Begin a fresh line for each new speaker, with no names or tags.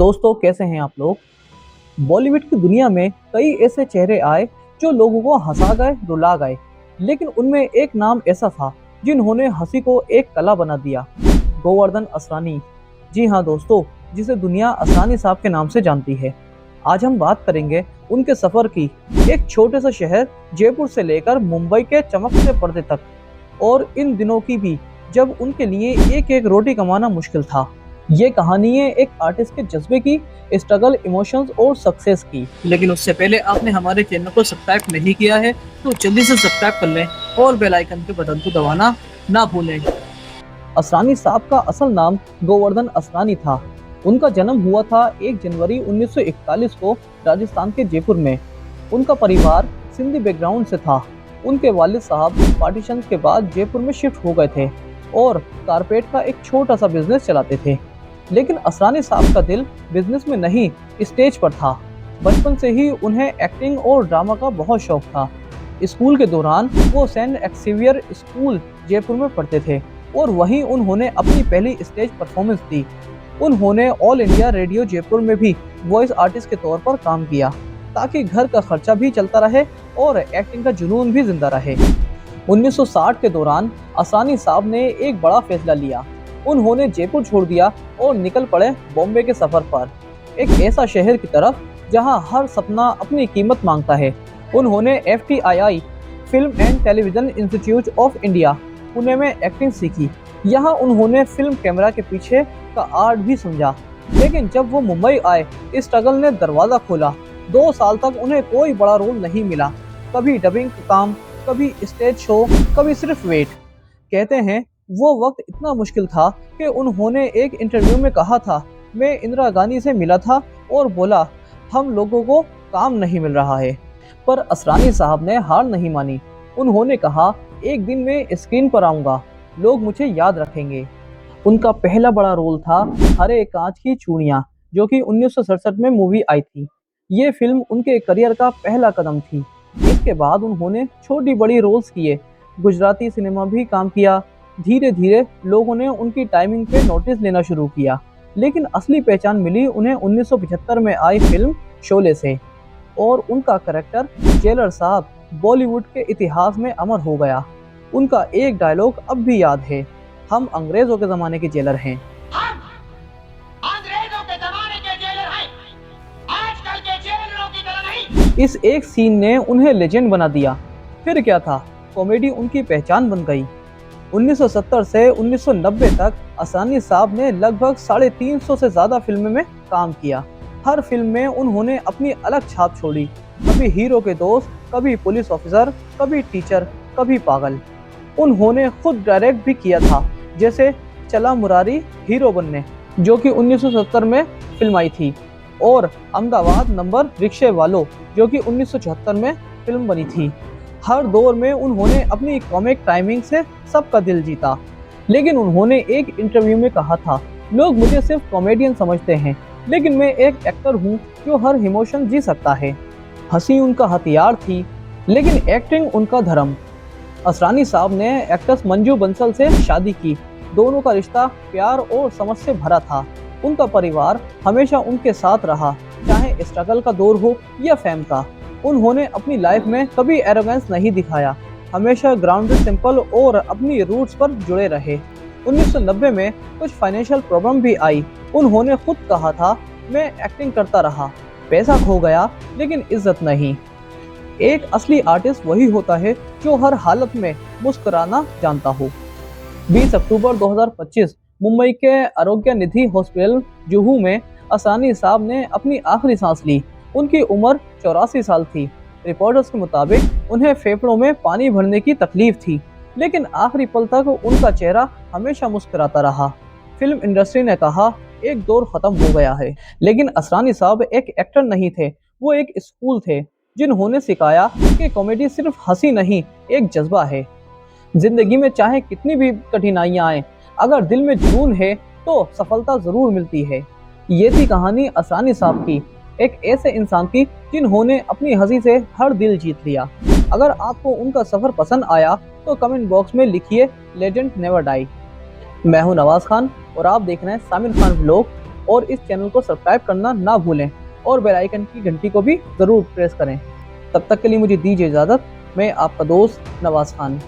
दोस्तों, कैसे हैं आप लोग। बॉलीवुड की दुनिया में कई ऐसे चेहरे आए जो लोगों को हंसा गए, रुला गए, लेकिन उनमें एक नाम ऐसा था जिन्होंने हंसी को एक कला बना दिया। गोवर्धन असरानी। जी हाँ दोस्तों, जिसे दुनिया असरानी साहब के नाम से जानती है। आज हम बात करेंगे उनके सफर की, एक छोटे से शहर जयपुर से लेकर मुंबई के चमकते पर्दे तक, और इन दिनों की भी जब उनके लिए एक एक रोटी कमाना मुश्किल था। ये कहानी है एक आर्टिस्ट के जज्बे की, स्ट्रगल, इमोशंस और सक्सेस की। लेकिन उससे पहले आपने हमारे चैनल को सब्सक्राइब नहीं किया है तो जल्दी से सब्सक्राइब कर लें और बेल आइकन के बटन को दबाना ना भूलें। असरानी साहब का असल नाम गोवर्धन असरानी था। उनका जन्म हुआ था 1 जनवरी 1941 को राजस्थान के जयपुर में। उनका परिवार सिंधी बैकग्राउंड से था। उनके वालिद साहब पार्टीशन के बाद जयपुर में शिफ्ट हो गए थे और कारपेट का एक छोटा सा बिजनेस चलाते थे। लेकिन असरानी साहब का दिल बिजनेस में नहीं, स्टेज पर था। बचपन से ही उन्हें एक्टिंग और ड्रामा का बहुत शौक था। स्कूल के दौरान वो सेंट एक्सेवियर स्कूल जयपुर में पढ़ते थे और वहीं उन्होंने अपनी पहली स्टेज परफॉर्मेंस दी। उन्होंने ऑल इंडिया रेडियो जयपुर में भी वॉइस आर्टिस्ट के तौर पर काम किया, ताकि घर का खर्चा भी चलता रहे और एक्टिंग का जुनून भी जिंदा रहे। 1960 के दौरान असरानी साहब ने एक बड़ा फैसला लिया। उन्होंने जयपुर छोड़ दिया और निकल पड़े बॉम्बे के सफर पर, एक ऐसा शहर की तरफ जहां हर सपना अपनी कीमत मांगता है। उन्होंने FTII film and television institute of India Pune में एक्टिंग सीखी। यहाँ उन्होंने फिल्म कैमरा के पीछे का आर्ट भी समझा। लेकिन जब वो मुंबई आए, इस स्ट्रगल ने दरवाजा खोला। 2 साल तक उन्हें कोई बड़ा रोल नहीं मिला। कभी डबिंग का काम, कभी स्टेज शो, कभी सिर्फ वेट। कहते हैं वो वक्त इतना मुश्किल था कि उन्होंने एक इंटरव्यू में कहा था, मैं इंदिरा गांधी से मिला था और बोला हम लोगों को काम नहीं मिल रहा है। पर असरानी साहब ने हार नहीं मानी। उन्होंने कहा एक दिन मैं स्क्रीन पर आऊंगा, लोग मुझे याद रखेंगे। उनका पहला बड़ा रोल था हरे कांच की चूड़ियां, जो कि 1967 में मूवी आई थी। ये फिल्म उनके करियर का पहला कदम थी। इसके बाद उन्होंने छोटी बड़ी रोल्स किए, गुजराती सिनेमा भी काम किया। धीरे धीरे लोगों ने उनकी टाइमिंग पे नोटिस लेना शुरू किया। लेकिन असली पहचान मिली उन्हें 1975 में आई फिल्म शोले से, और उनका कैरेक्टर जेलर साहब बॉलीवुड के इतिहास में अमर हो गया। उनका एक डायलॉग अब भी याद है, हम अंग्रेजों के ज़माने के जेलर हैं।
हम अंग्रेजों के जमाने के जेलर हैं, आजकल के जेलरों की तरह नहीं।
इस एक सीन ने उन्हें लेजेंड बना दिया। फिर क्या था, कॉमेडी उनकी पहचान बन गई। 1970 से 1990 तक असरानी साहब ने लगभग 350 से ज़्यादा फिल्मों में काम किया। हर फिल्म में उन्होंने अपनी अलग छाप छोड़ी। कभी हीरो के दोस्त, कभी पुलिस ऑफिसर, कभी टीचर, कभी पागल। उन्होंने खुद डायरेक्ट भी किया था, जैसे चला मुरारी हीरो बनने, जो कि 1970 में फिल्म आई थी, और अहमदाबाद नंबर रिक्शे वालों, जो कि 1974 में फिल्म बनी थी। हर दौर में उन्होंने अपनी कॉमिक टाइमिंग से सबका दिल जीता। लेकिन उन्होंने एक इंटरव्यू में कहा था, लोग मुझे सिर्फ कॉमेडियन समझते हैं, लेकिन मैं एक एक्टर हूँ जो हर इमोशन जी सकता है। हंसी उनका हथियार थी, लेकिन एक्टिंग उनका धर्म। असरानी साहब ने एक्ट्रेस मंजू बंसल से शादी की। दोनों का रिश्ता प्यार और समझ से भरा था। उनका परिवार हमेशा उनके साथ रहा, चाहे स्ट्रगल का दौर हो या फेम का। उन्होंने अपनी लाइफ में कभी एरोगेंस नहीं दिखाया, हमेशा ग्राउंडेड, सिंपल और अपनी रूट्स पर जुड़े रहे। 1990 में कुछ फाइनेंशियल प्रॉब्लम भी आई। उन्होंने खुद कहा था, मैं एक्टिंग करता रहा, पैसा खो गया लेकिन इज्जत नहीं। एक असली आर्टिस्ट वही होता है जो हर हालत में मुस्कुराना जानता हो। 20 अक्टूबर 2025 मुंबई के आरोग्य निधि हॉस्पिटल जुहू में असरानी साहब ने अपनी आखिरी सांस ली। उनकी उम्र 84 साल थी। रिपोर्टर्स के मुताबिक उन्हें फेफड़ों में पानी भरने की तकलीफ थी, लेकिन आखिरी पल तक उनका चेहरा हमेशा मुस्कुराता रहा। फिल्म इंडस्ट्री ने कहा एक दौर खत्म हो गया है, लेकिन असरानी साहब एक एक्टर नहीं थे, वो एक स्कूल थे जिन्होंने सिखाया कि कॉमेडी सिर्फ हंसी नहीं, एक जज्बा है। जिंदगी में चाहे कितनी भी कठिनाइयां आए, अगर दिल में जुनून है तो सफलता जरूर मिलती है। ये थी कहानी असरानी साहब की, एक ऐसे इंसान की जिन्होंने अपनी हंसी से हर दिल जीत लिया। अगर आपको उनका सफर पसंद आया तो कमेंट बॉक्स में लिखिए लेजेंड नेवर डाई। मैं हूं नवाज खान और आप देख रहे हैं सामिर खान व्लॉग। और इस चैनल को सब्सक्राइब करना ना भूलें और बेल आइकन की घंटी को भी ज़रूर प्रेस करें। तब तक के लिए मुझे दीजिए इजाज़त। मैं आपका दोस्त नवाज़ खान।